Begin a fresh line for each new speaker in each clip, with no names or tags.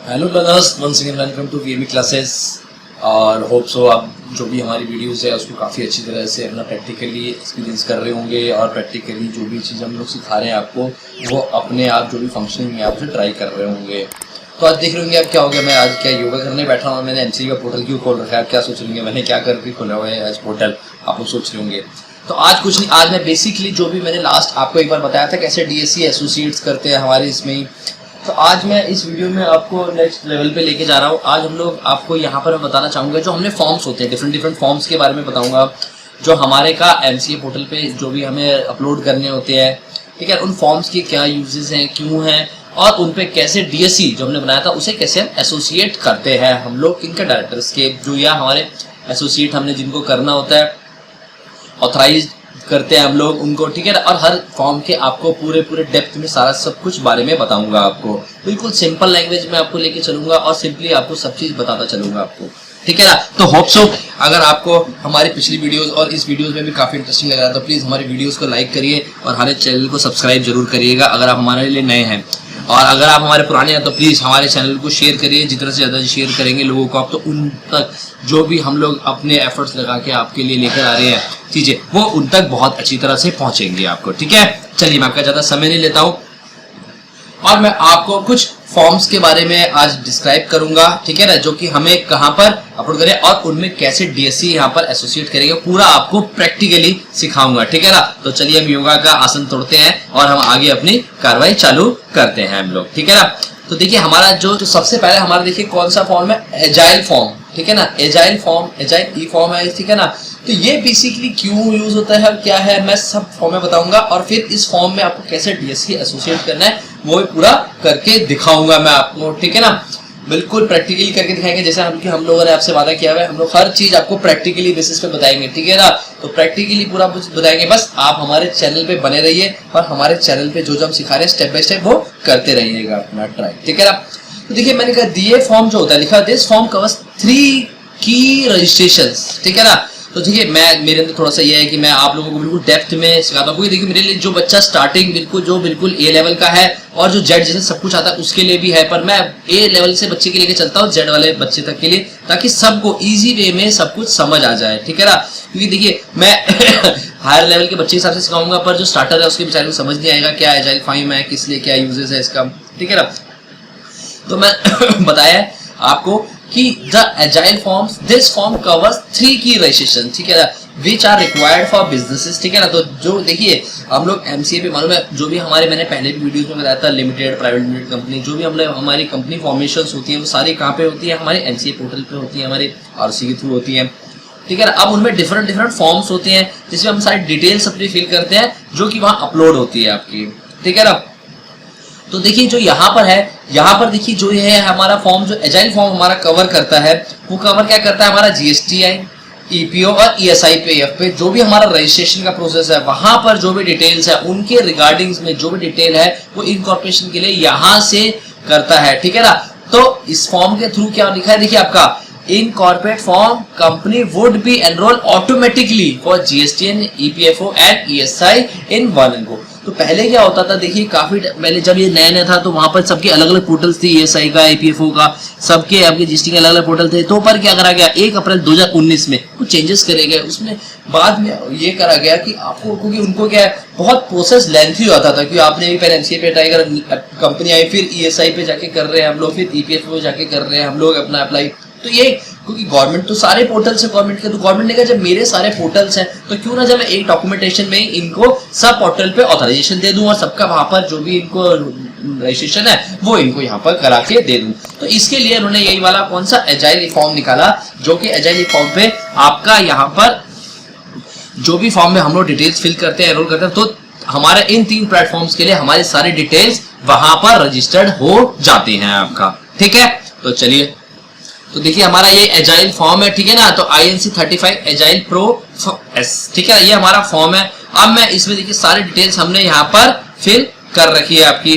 Hello learners, once again welcome to VME classes. और hope so आप जो भी हमारी वीडियोस है उसको काफ़ी अच्छी तरह से अपना प्रैक्टिकली एक्सपीरियंस कर रहे होंगे और प्रैक्टिकली जो भी चीज़ हम लोग सिखा रहे हैं आपको वो अपने आप जो भी फंक्शनिंग में आप उसे ट्राई कर रहे होंगे। तो आज देख रहे होंगे आप क्या हो गया, मैं आज क्या योगा करने बैठा हूँ, मैंने एमसीए का पोर्टल क्यों खोल रखा है, आप क्या सोच रहे होंगे मैंने क्या करके खोला हुआ है आज पोर्टल, आप लोग सोच रहे होंगे। तो आज कुछ नहीं, आज मैं बेसिकली जो भी मैंने लास्ट आपको एक बार बताया था कैसे डीएससी एसोसिएट्स करते हैं हमारे इसमें ही, तो आज मैं इस वीडियो में आपको नेक्स्ट लेवल पे लेके जा रहा हूँ। आज हम लोग आपको यहाँ पर मैं बताना चाहूँगा जो हमने फॉर्म्स होते हैं, डिफरेंट फॉर्म्स के बारे में बताऊँगा जो हमारे का एमसीए पोर्टल पे जो भी हमें अपलोड करने होते हैं, ठीक है। उन फॉर्म्स के क्या यूजेस हैं, क्यों हैं, और उन पे कैसे डीएससी जो हमने बनाया था उसे कैसे हम एसोसिएट करते हैं हम लोग इनके डायरेक्टर्स के, जो या हमारे एसोसिएट हमने जिनको करना होता है ऑथराइज करते हैं हम लोग उनको, ठीक है। और हर फॉर्म के आपको पूरे डेप्थ में सारा सब कुछ बारे में बताऊंगा आपको, बिल्कुल सिंपल लैंग्वेज में आपको लेके चलूंगा और सिंपली आपको सब चीज बताता चलूंगा आपको, ठीक है ना। तो होप सो अगर आपको हमारी पिछली वीडियोस और इस वीडियोस में भी काफी इंटरेस्टिंग लग रहा है तो प्लीज हमारी वीडियोस को लाइक करिए और हमारे चैनल को सब्सक्राइब जरूर करिएगा अगर आप हमारे लिए नए हैं। और अगर आप हमारे पुराने हैं तो प्लीज़ हमारे चैनल को शेयर करिए, जितना से ज़्यादा शेयर करेंगे लोगों को आप तो उन तक जो भी हम लोग अपने एफर्ट्स लगा के आपके लिए लेकर आ रहे हैं चीज़ें वो उन तक बहुत अच्छी तरह से पहुंचेंगे आपको, ठीक है। चलिए मैं आपका ज़्यादा समय नहीं लेता हूँ और मैं आपको कुछ फॉर्म्स के बारे में आज डिस्क्राइब करूंगा, ठीक है ना, जो कि हमें कहां पर अपलोड करें और उनमें कैसे डीएससी यहां पर एसोसिएट करेंगे, पूरा आपको प्रैक्टिकली सिखाऊंगा, ठीक है ना। तो चलिए हम योगा का आसन तोड़ते हैं और हम आगे अपनी कार्रवाई चालू करते हैं हम लोग, ठीक है ना। तो देखिए हमारा जो सबसे पहले हमारा देखिए कौन सा फॉर्म है, एजाइल फॉर्म, ठीक है ना। एजाइल फॉर्म, एजाइल ई फॉर्म है, ठीक है ना। तो ये बेसिकली क्यों यूज होता है, क्या है, मैं सब फॉर्म में बताऊंगा और फिर इस फॉर्म में आपको कैसे डीएससी एसोसिएट करना है वो भी पूरा करके दिखाऊंगा मैं आपको, ठीक है ना। बिल्कुल प्रैक्टिकली करके दिखाएंगे जैसे हम लोगों ने आपसे वादा किया हुआ है, हम लोग हर चीज आपको प्रैक्टिकली बेसिस पे बताएंगे, ठीक है ना। तो प्रैक्टिकली पूरा कुछ बताएंगे, बस आप हमारे चैनल पे बने रहिए और हमारे चैनल पे जो हम सिखा रहे हैं स्टेप बाय स्टेप वो करते रहिएगा अपना ट्राई, ठीक है ना। तो देखिए मैंने कहा दिए फॉर्म जो होता है लिखा दिस फॉर्म कवर्स 3 की रजिस्ट्रेशंस, ठीक है ना। तो देखिए मेरे अंदर थोड़ा सा ये है कि मैं आप लोगों को बिल्कुल डेप्थ में सिखाता हूँ, क्योंकि देखिए मेरे लिए जो बच्चा स्टार्टिंग बिल्कुल ए लेवल का है और जो जेड जैसे सब कुछ आता है उसके लिए भी है, पर मैं ए लेवल से बच्चे के लेके चलता हूँ जेड वाले बच्चे तक के लिए, ताकि सबको इजी वे में सब कुछ समझ आ जाए, ठीक है ना। क्योंकि देखिए मैं हायर लेवल के बच्चे के हिसाब से सिखाऊंगा पर जो स्टार्टर है उसके बेचारे को समझ नहीं आएगा क्या एजाइल फॉर्म है, किस लिए क्या यूजेस है इसका, ठीक है ना। तो मैं बताया है आपको कि the agile forms this form covers 3 की रजिस्ट्रेशन, ठीक है ना, which are required for businesses, ठीक है ना। तो जो देखिए हम लोग एमसीए पे मालूम है जो भी हमारे मैंने पहले भी वीडियोस में बताया था लिमिटेड प्राइवेट लिमिटेड कंपनी जो भी हम लोग हमारी कंपनी फॉर्मेशंस होती है वो सारी कहाँ पे होती है, हमारे एमसीए पोर्टल पे होती है, हमारे आरसी के थ्रू होती है, ठीक है ना। अब उनमें डिफरेंट फॉर्म्स होते हैं जिसमें हम सारी डिटेल्स अपनी फिल करते हैं जो कि वहाँ अपलोड होती है आपकी, ठीक है ना। तो देखिए जो यहाँ पर है, यहाँ पर देखिए जो ये है हमारा फॉर्म, जो एजाइल फॉर्म हमारा कवर करता है वो कवर क्या करता है, हमारा जीएसटीआई, ईपीओ और ईएसआई पे जो भी हमारा रजिस्ट्रेशन का प्रोसेस है वहां पर जो भी डिटेल्स है उनके रिगार्डिंग्स में जो भी डिटेल है वो इनकॉर्पोरेशन के लिए यहाँ से करता है, ठीक है ना। तो इस फॉर्म के थ्रू क्या लिखा है देखिए आपका, in corporate form company would be enrol automatically for GSTN, EPFO and ESI in one go. तो पहले क्या होता था देखिए काफी पहले जब ये नया था तो वहां पर सबके अलग अलग पोर्टल्स थे, ईएसआई का, ईपीएफओ का, सबके आपके जीएसटी के अलग अलग पोर्टल थे। तो पर क्या करा गया 1 अप्रैल 2019 में कुछ चेंजेस करे गए, उसमें बाद में ये करा गया कि आपको, क्योंकि उनको क्या है बहुत प्रोसेस लेंथी हो जाता था, क्योंकि आपने भी पहले एमसीए पे ट्राई कर, कंपनी आई, फिर ईएसआई पे जाके कर रहे हैं हम लोग, फिर ईपीएफओ पे जाके कर रहे हैं हम लोग अपना अप्लाई। तो ये क्योंकि गवर्नमेंट तो सारे पोर्टल्स है गवर्नमेंट के, तो गवर्नमेंट ने कहा जब मेरे सारे पोर्टल्स हैं तो क्यों ना जब मैं एक डॉक्यूमेंटेशन में इनको सब पोर्टल पे ऑथराइजेशन दे दूं और सबका वहां पर जो भी इनको रजिस्ट्रेशन है वो इनको यहाँ पर करा के दे दूं। तो इसके लिए उन्होंने यही वाला कौन सा एजाइल फॉर्म निकाला, जो कि एजाइल फॉर्म पे आपका यहाँ पर जो भी फॉर्म में हम लोग डिटेल्स फिल करते हैं, एनरोल करते हैं, तो हमारे इन 3 प्लेटफॉर्म्स के लिए हमारे सारे डिटेल्स वहां पर रजिस्टर्ड हो जाते हैं आपका, ठीक है। तो चलिए तो देखिए हमारा ये एजाइल फॉर्म है, ठीक है ना। तो INC 35 एजाइल प्रो एस, ठीक है, ये हमारा फॉर्म है। अब मैं इसमें देखिए सारी डिटेल्स हमने यहाँ पर फिल कर रखी है आपकी,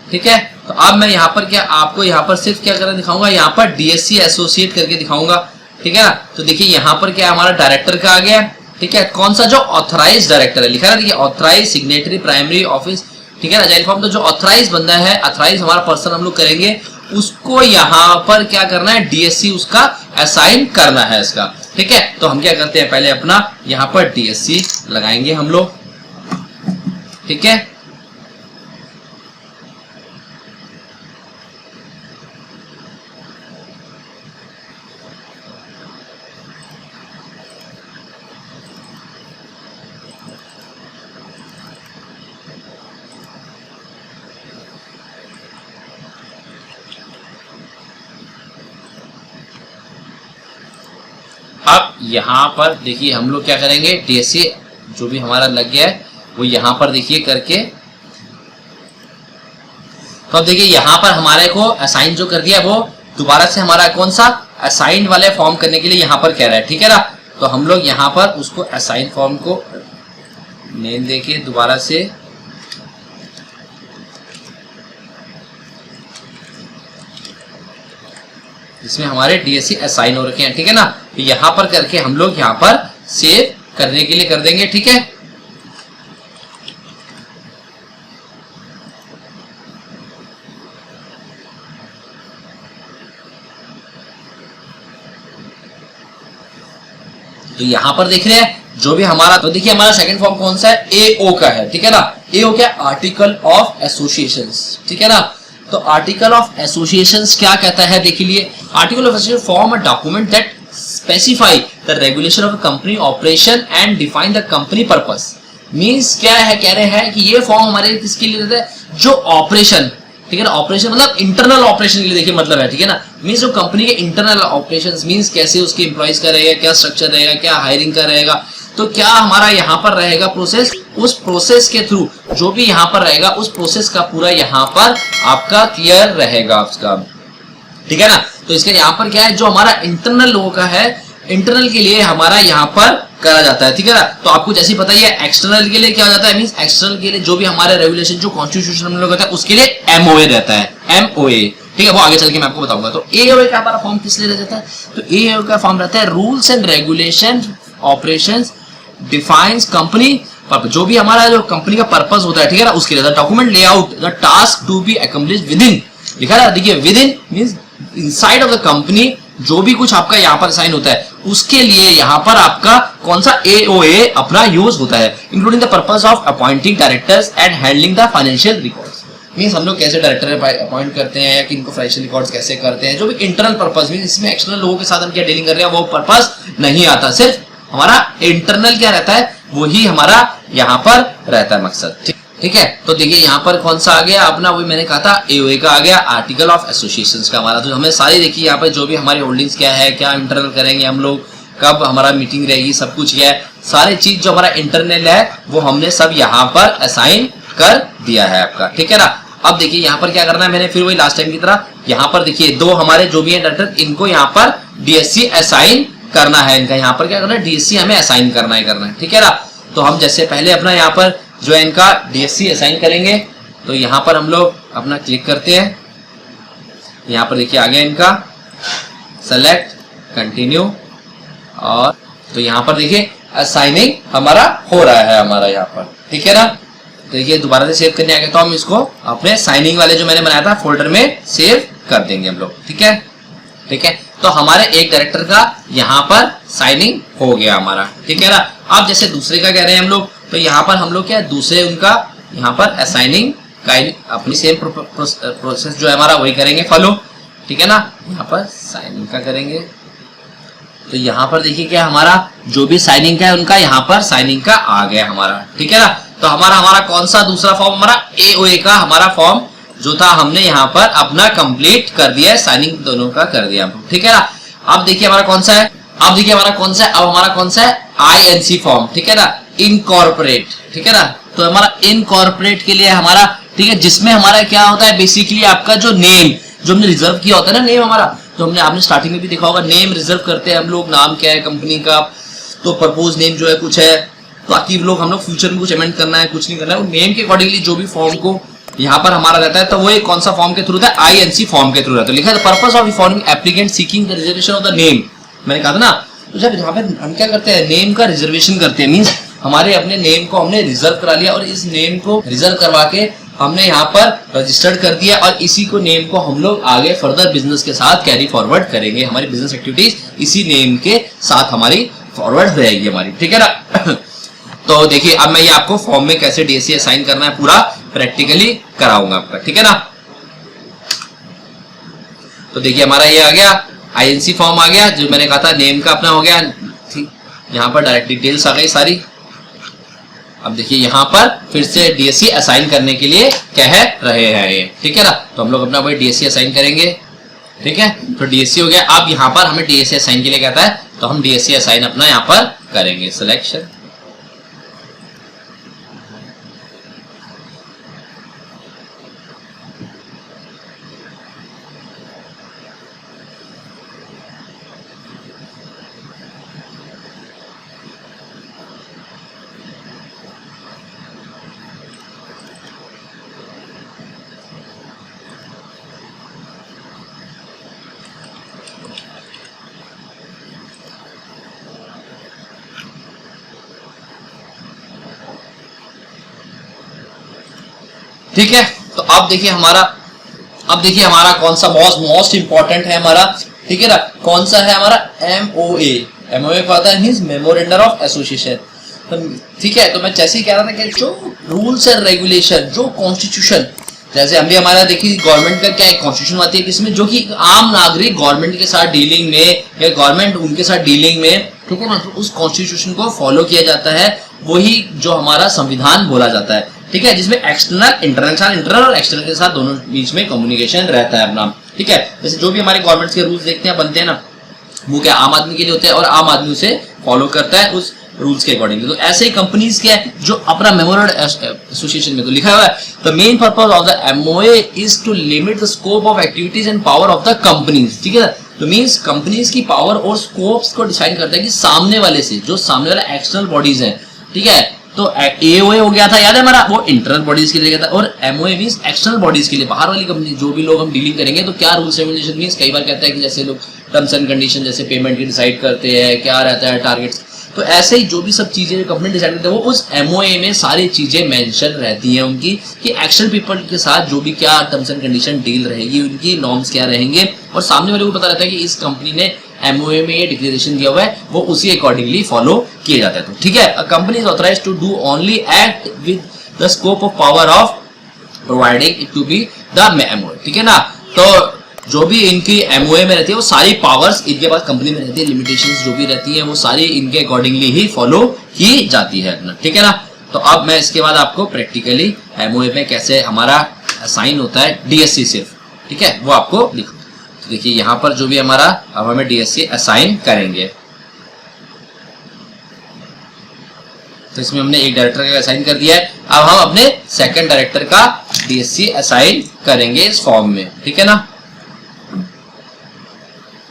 ठीक है। तो अब मैं यहाँ पर क्या आपको यहाँ पर सिर्फ क्या करना दिखाऊंगा, यहाँ पर डीएससी एसोसिएट करके दिखाऊंगा, ठीक है ना। तो देखिए यहाँ पर क्या हमारा डायरेक्टर का आ गया, ठीक है, कौन सा जो ऑथराइज डायरेक्टर है, लिखा है ना, देखिए ऑथराइज सिग्नेटरी प्राइमरी ऑफिस, ठीक है ना, एजाइल फॉर्म। तो जो ऑथराइज बंदा है, ऑथराइज हमारा पर्सन हम लोग करेंगे, उसको यहाँ पर क्या करना है, डीएससी उसका असाइन करना है इसका, ठीक है। तो हम क्या करते हैं, पहले अपना यहाँ पर डीएससी लगाएंगे हम लोग, ठीक है। अब यहाँ पर देखिए हम लोग क्या करेंगे, डीएससी जो भी हमारा लग गया है वो यहाँ पर देखिए करके, तो अब देखिए यहाँ पर हमारे को असाइन जो कर दिया वो दोबारा से हमारा कौन सा असाइन वाले फॉर्म करने के लिए यहाँ पर कह रहा है, ठीक है ना। तो हम लोग यहाँ पर उसको असाइन फॉर्म को नेम देखिए दोबारा से, जिसमें हमारे डीएससी असाइन हो रखे हैं, ठीक है ना। तो यहाँ पर करके हम लोग यहाँ पर सेव करने के लिए कर देंगे, ठीक है। तो यहाँ पर देख रहे हैं जो भी हमारा, तो देखिए हमारा सेकंड फॉर्म कौन सा है, एओ का है, ठीक है ना। एओ क्या, आर्टिकल ऑफ एसोसिएशंस, ठीक है ना। तो आर्टिकल ऑफ एसोसिएशंस क्या कहता है, देख लीजिए, article of association form a document that specify the regulation of company operation and define the company purpose. Means क्या है, कह रहे हैं कि ये फॉर्म हमारे किसके लिए रहता है, जो ऑपरेशन, ठीक है ना, ऑपरेशन मतलब इंटरनल ऑपरेशन के लिए देखिए मतलब है, ठीक है ना। मींस जो कंपनी के इंटरनल ऑपरेशंस, मींस कैसे उसके एम्प्लॉइज का रहेगा, क्या स्ट्रक्चर रहेगा, क्या हायरिंग का रहेगा, तो क्या हमारा यहाँ पर रहेगा प्रोसेस, उस प्रोसेस के थ्रू जो भी यहाँ पर रहेगा उस प्रोसेस का पूरा यहाँ पर आपका क्लियर रहेगा उसका, ठीक है ना। तो इसका यहाँ पर क्या है, जो हमारा इंटरनल लोगों का है, इंटरनल के लिए हमारा यहाँ पर करा जाता है, ठीक है ना। तो आपको जैसे पता ही है एक्सटर्नल के लिए क्या हो जाता है, मींस एक्सटर्नल के लिए जो भी हमारे रेगुलेशन जो कॉन्स्टिट्यूशन में होता है उसके लिए एमओए रहता है, एमओए, ठीक है, वो आगे चल के मैं आपको बताऊंगा। तो एओए का हमारा फॉर्म किस लिए रह जाता है, तो एओए का फॉर्म रहता है rules and regulation operations defines company purpose, जो भी हमारा जो कंपनी का पर्पस होता है, ठीक है ना, उसके लिए document layout the task to be accomplished within, लिखा है देखिए within means inside of the company, जो भी कुछ आपका यहाँ पर साइन होता है उसके लिए यहाँ पर आपका कौन सा एओए अपना यूज होता है, including the purpose of appointing directors and handling the financial records. Means हम लोग कैसे डायरेक्टर अपॉइंट करते हैं या कि इनको फाइनेंशियल रिकॉर्ड्स कैसे करते हैं, जो भी इंटरनल पर्पस, मींस इसमें एक्सटर्नल लोगों के साथ हम क्या डीलिंग कर रहे हैं वो पर्पस नहीं आता, सिर्फ हमारा इंटरनल क्या रहता है वही हमारा यहाँ पर रहता है मकसद, ठीक है। तो देखिए यहाँ पर कौन सा आ गया अपना, वही मैंने कहा था एओए का आ गया, आर्टिकल ऑफ एसोसिएशंस का हमारा। तो हमें सारी देखिए यहाँ पर जो भी हमारी होल्डिंग्स क्या है, क्या इंटरनल करेंगे हम लोग, कब हमारा मीटिंग रहेगी, सब कुछ क्या है, सारी चीज जो हमारा इंटरनल है वो हमने सब यहाँ पर असाइन कर दिया है आपका, ठीक है ना। अब देखिए यहाँ पर क्या करना है, मैंने फिर वही लास्ट टाइम की तरह यहाँ पर देखिए दो हमारे जो भी है डायरेक्टर, इनको यहाँ पर डीएससी असाइन करना है, इनका यहाँ पर क्या करना है, डीएससी हमें असाइन करना है, ठीक है ना। तो हम जैसे पहले अपना यहाँ पर जो है इनका डीएससी असाइन करेंगे, तो यहाँ पर हम लोग अपना क्लिक करते हैं, यहाँ पर देखिए आ गया इनका सेलेक्ट कंटिन्यू, और तो यहाँ पर देखिए असाइनिंग हमारा हो रहा है हमारा यहाँ पर, ठीक है ना। देखिए दोबारा से सेव करने आ गया, तो हम इसको अपने साइनिंग वाले जो मैंने बनाया था फोल्डर में सेव कर देंगे हम लोग, ठीक है, ठीक है। तो हमारे एक डायरेक्टर का यहाँ पर साइनिंग हो गया हमारा, ठीक है ना। अब जैसे दूसरे का कह रहे हैं हम लोग, तो यहाँ पर हम लोग क्या दूसरे उनका यहाँ पर असाइनिंग का अपनी सेम प्रोसेस जो है हमारा वही करेंगे फॉलो, ठीक है ना। यहाँ पर साइनिंग का करेंगे, तो यहाँ पर देखिए क्या हमारा जो भी साइनिंग का है उनका यहाँ पर साइनिंग का आ गया हमारा, ठीक है ना। तो हमारा कौन सा दूसरा फॉर्म, हमारा एओए का हमारा फॉर्म जो था हमने यहाँ पर अपना कंप्लीट कर दिया है, साइनिंग दोनों का कर दिया, ठीक है ना। अब देखिए हमारा कौन सा है, अब देखिए हमारा कौन सा है, अब हमारा कौन सा है आईएनसी फॉर्म, ठीक है ना, इनकॉर्पोरेट, ठीक है ना। तो हमारा इनकॉर्पोरेट के लिए हमारा, ठीक है, जिसमें हमारा क्या होता है बेसिकली आपका जो नेम जो हमने रिजर्व किया होता है ना, नेम हमारा, तो हमने आपने स्टार्टिंग में भी देखा होगा नेम रिजर्व करते हैं हम लोग, नाम क्या है कंपनी का, तो प्रपोज नेम जो है कुछ है, तो बाकी लोग हम लोग फ्यूचर में कुछ अमेंड करना है कुछ नहीं करना है, नेम के अकॉर्डिंगली जो भी फॉर्म को यहाँ पर हमारा रहता है, तो वो एक कौन सा फॉर्म के थ्रू रहता है, आईएनसी फॉर्म के थ्रू रहता है। लिखा है purpose of informing applicant seeking the reservation of the name, मैंने कहा था ना तो जब यहाँ पे हम क्या करते हैं, नेम का रिजर्वेशन करते हैं, मीन्स हमारे अपने नेम को हमने रिजर्व करा लिया और इस नेम को रिजर्व करवा के हमने यहाँ पर रजिस्टर्ड कर दिया और इसी को नेम को हम लोग आगे फर्दर बिजनेस के साथ कैरी फॉरवर्ड करेंगे। हमारी बिजनेस एक्टिविटीज इसी नेम के साथ हमारी फॉरवर्ड रहेगी हमारी, ठीक है ना। तो देखिए अब मैं ये आपको फॉर्म में कैसे डीएससी असाइन करना है पूरा प्रैक्टिकली कराऊंगा आपका, ठीक है ना। तो देखिए हमारा ये आ गया आईएनसी फॉर्म आ गया, जो मैंने कहा था नेम का अपना हो गया, ठीक। यहाँ पर डायरेक्ट डिटेल्स आ गई सारी। अब देखिए यहाँ पर फिर से डीएससी असाइन करने के लिए कह रहे हैं ये, ठीक है ना। तो हम लोग अपना वही डीएससी असाइन करेंगे, ठीक है। तो डीएससी हो गया। अब यहाँ पर हमें डीएससी असाइन के लिए कहता है, तो हम डीएससी असाइन अपना यहाँ पर करेंगे सिलेक्शन। ठीक है। तो अब देखिए हमारा कौन सा मोस्ट इंपॉर्टेंट है हमारा, ठीक है ना, कौन सा है हमारा एमओए। एमओए का होता है मींस मेमोरेंडम ऑफ एसोसिएशन, ठीक है। तो मैं जैसे ही कह रहा था कि जो रूल्स एंड रेगुलेशन, जो कॉन्स्टिट्यूशन, जैसे हम भी हमारा देखिए गवर्नमेंट का क्या एक कॉन्स्टिट्यूशन आती है किसमें, जो कि आम नागरिक गवर्नमेंट के साथ डीलिंग में या गवर्नमेंट उनके साथ डीलिंग में, ठीक है ना, तो उस कॉन्स्टिट्यूशन को फॉलो किया जाता है, वही जो हमारा संविधान बोला जाता है, ठीक है, जिसमें एक्सटर्नल इंटरनल और एक्सटर्नल के साथ दोनों बीच में कम्युनिकेशन रहता है अपना, ठीक है। जैसे जो भी हमारे गवर्नमेंट के रूल्स देखते हैं बनते हैं ना, वो क्या आम आदमी के लिए होते हैं और आम आदमी उसे फॉलो करता है उस रूल्स के अकॉर्डिंगली। तो ऐसे ही कंपनीज क्या है जो अपना मेमोरेंडम एसोसिएशन में तो लिखा हुआ है, the main purpose of the MOA is to limit the scope of activities and power of the companies, ठीक है। तो मींस कंपनीज की पावर और स्कोप्स को डिफाइन करता है कि सामने वाले से, जो सामने वाले एक्सटर्नल बॉडीज हैं, ठीक है। तो एओए हो गया था, याद है हमारा, वो इंटरनल बॉडीज के लिए गया था, और एमओए मींस एक्सटर्नल बॉडीज के लिए, बाहर वाली कंपनी जो भी लोग हम डीलिंग करेंगे। तो क्या रूल्स रेगुलेशन मींस कई बार कहता है कि जैसे लोग टर्म्स एंड कंडीशन जैसे पेमेंट की डिसाइड करते हैं, क्या रहता है टारगेट्स, तो ऐसे ही जो भी सब चीजें कंपनी डिसाइड करते हैं वो उस एमओए में सारी चीजें मेंशन रहती हैं उनकी, कि एक्सटर्नल पीपल के साथ जो भी क्या टर्म्स एंड कंडीशन डील रहेगी, उनकी नॉर्म्स क्या रहेंगे, और सामने वाले को पता रहता है कि इस कंपनी ने एमओए में ये डिक्लेरेशन दिया हुआ है, वो उसी अकॉर्डिंगली फॉलो किया जाता है। तो ठीक है, a company is authorised to do only act with the scope of power of providing it to be the MOA, ठीक है ना। तो जो भी इनकी एमओए में रहती है वो सारी पावर्स इनके पास कंपनी में रहती है, लिमिटेशंस जो भी रहती है वो सारी इनके अकॉर्डिंगली ही फॉलो की जाती है, ठीक है ना। तो अब मैं इसके बाद आपको प्रैक्टिकली एमओए में कैसे हमारा असाइन होता है डीएससी सिर्फ, ठीक है, वो आपको दिखाऊं। तो देखिए यहाँ पर जो भी हमारा, अब हमें डीएससी असाइन करेंगे, तो इसमें हमने एक डायरेक्टर का असाइन कर दिया है। अब हम अपने सेकंड डायरेक्टर का डीएससी असाइन करेंगे इस फॉर्म में, ठीक है ना।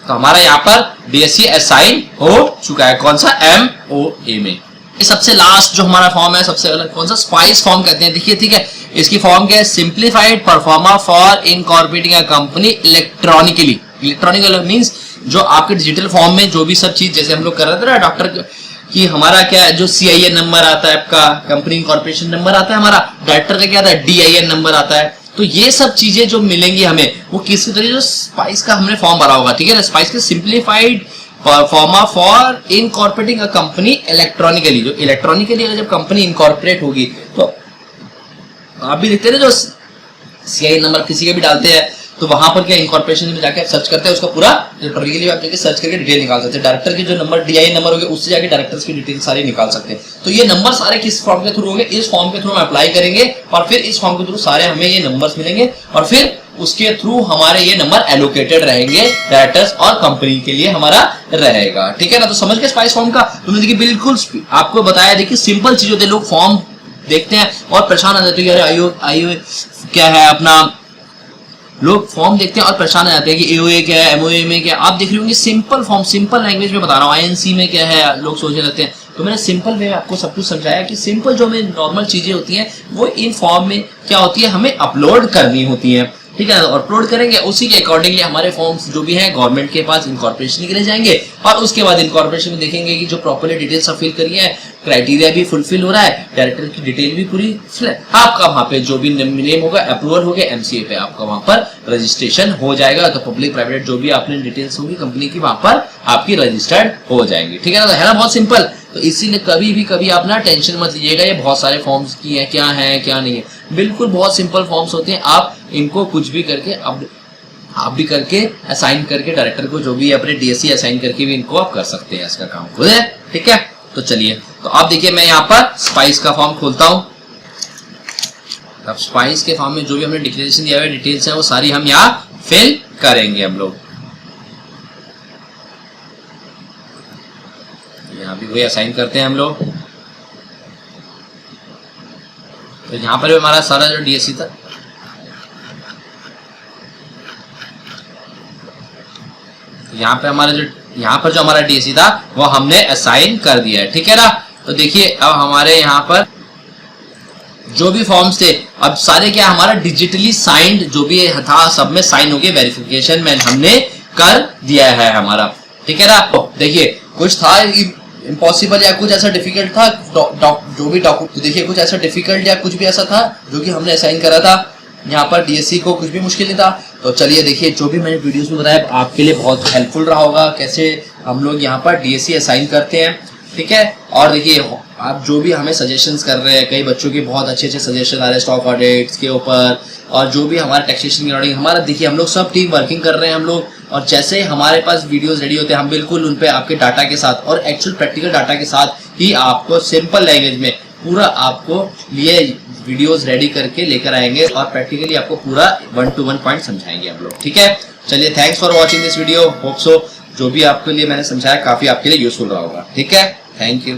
तो हमारा यहाँ पर डीएससी असाइन हो चुका है, कौन सा, एमओए में। ये सबसे लास्ट जो हमारा फॉर्म है, सबसे अलग कौन सा, स्पाइस फॉर्म कहते हैं। देखिए, ठीक है, इसकी फॉर्म क्या है, simplified pro forma for incorporating a company electronically. Electronical means जो आपके डिजिटल फॉर्म में जो भी सब चीज, जैसे हम लोग कर रहे थे ना डॉक्टर कि हमारा क्या है, जो सीआईएन नंबर आता है आपका, कंपनी इनकॉर्पोरेशन नंबर आता है, हमारा डायरेक्टर का क्या आता है, डीआईएन नंबर आता है। तो ये सब चीजें जो मिलेंगी हमें, वो किसी तरीके जो स्पाइस का हमने फॉर्म भरा होगा, ठीक है ना। स्पाइस के simplified pro forma for incorporating a company electronically, जो इलेक्ट्रॉनिकली अगर जब कंपनी इनकॉर्पोरेट होगी, तो आप भी देखते हैं ना, जो सीआईएन नंबर किसी का भी डालते हैं, तो वहां पर क्या इनकॉर्पोरेशन में जाके आप सर्च करते हैं, उसका पूरा इलेक्ट्रॉनिकली आप जाके सर्च करके डिटेल निकाल सकते हैं। डायरेक्टर के जो नंबर डीआईएन नंबर होंगे, उससे जाके डायरेक्टर्स की डिटेल सारी निकाल सकते हैं। तो ये नंबर सारे किस फॉर्म के थ्रू होंगे, इस फॉर्म के थ्रू हम अप्लाई करेंगे, और फिर इस फॉर्म के थ्रू सारे हमें ये नंबर्स मिलेंगे, और फिर उसके थ्रू हमारे ये नंबर एलोकेटेड रहेंगे डायरेक्टर्स और कंपनी के लिए हमारा रहेगा, ठीक है ना। तो समझ के स्पाइस फॉर्म का तुमने देखिए बिल्कुल आपको बताया। देखिए सिंपल चीज होती है, लोग फॉर्म देखते हैं और परेशान हो जाते हैं, अरे आईओ क्या है अपना, लोग फॉर्म देखते हैं और परेशान हो जाते हैं कि एओए क्या है, एमओए में क्या है। आप देख रहे होंगे सिंपल फॉर्म, सिंपल लैंग्वेज में बता रहा हूँ, आईएनसी में क्या है, लोग सोचने लगते हैं। तो मैंने सिंपल वे में आपको सब कुछ समझाया कि सिंपल जो हमें नॉर्मल चीजें होती हैं वो इन फॉर्म में क्या होती है, हमें अपलोड करनी होती है, ठीक है, और अपलोड करेंगे, उसी के अकॉर्डिंगली हमारे फॉर्म्स जो भी हैं गवर्नमेंट के पास इनकॉर्पोरेशन के लिए जाएंगे, और उसके बाद इनकॉर्पोरेशन में देखेंगे कि जो प्रॉपर्ली डिटेल्स फिल करी है, क्राइटेरिया भी फुलफिल हो रहा है, डायरेक्टर की डिटेल भी पूरी, आपका वहां पे जो भी नेम होगा अप्रूवल हो गया, एमसीए पे आपका वहां पर रजिस्ट्रेशन हो जाएगा। तो पब्लिक प्राइवेट जो भी आपने डिटेल्स होगी कंपनी की वहां पर आपकी रजिस्टर्ड हो जाएंगी। ठीक है ना, है ना, बहुत सिंपल। तो इसीलिए कभी आप ना टेंशन मत लीजिएगा ये बहुत सारे फॉर्म्स की है, क्या है क्या नहीं है, बिल्कुल बहुत सिंपल फॉर्म्स होते हैं। आप इनको कुछ भी करके आप भी करके असाइन करके डायरेक्टर को जो भी अपने डीएससी असाइन करके भी इनको आप कर सकते हैं इसका काम खुद है। ठीक है, तो चलिए, तो आप देखिए मैं यहाँ पर स्पाइस का फॉर्म खोलता हूँ। अब स्पाइस के फॉर्म में जो भी हमने डिक्लेरेशन दिया हुआ डिटेल्स है वो सारी हम यहाँ फिल करेंगे। हम लोग यहाँ भी वही असाइन करते हैं हम लोग। तो यहाँ पर भी हमारा सारा जो डीएससी था यहाँ पर जो हमारा डीएससी था वो हमने असाइन कर दिया है। ठीक है ना, तो देखिए अब हमारे यहाँ पर जो भी फॉर्म्स थे अब सारे क्या हमारा डिजिटली साइंड जो भी था सब में साइन हो गए, वेरिफिकेशन में हमने कर दिया है हमारा। ठीक है ना, तो देखिए कुछ था इम्पॉसिबल या कुछ ऐसा डिफिकल्ट था जो भी डॉक्यूमेंट, तो देखिए कुछ ऐसा डिफिकल्ट या कुछ भी ऐसा था जो कि हमने असाइन करा था यहाँ पर डीएससी को, कुछ भी मुश्किल नहीं था। तो चलिए देखिए जो भी मैंने वीडियोस में बताया आपके लिए बहुत हेल्पफुल रहा होगा कैसे हम लोग यहाँ पर डीएससी असाइन करते हैं। ठीक है, और देखिए आप जो भी हमें सजेशंस कर रहे हैं, कई बच्चों के बहुत अच्छे सजेशन आ रहे हैं स्टॉक ऑडिट्स के ऊपर, और जो भी हमारे टैक्सेशन के अकॉर्डिंग हमारा देखिए हम लोग सब टीम वर्किंग कर रहे हैं हम लोग, और जैसे हमारे पास वीडियोस रेडी होते हैं हम बिल्कुल उन पे आपके डाटा के साथ और एक्चुअल प्रैक्टिकल डाटा के साथ ही आपको सिंपल लैंग्वेज में पूरा आपको लिए वीडियोस रेडी करके लेकर आएंगे और प्रैक्टिकली आपको पूरा 1 to 1 पॉइंट समझाएंगे हम लोग। ठीक है, चलिए thanks for watching this video, hope so जो भी आपके लिए मैंने समझाया काफी आपके लिए यूजफुल रहा होगा। ठीक है, थैंक यू।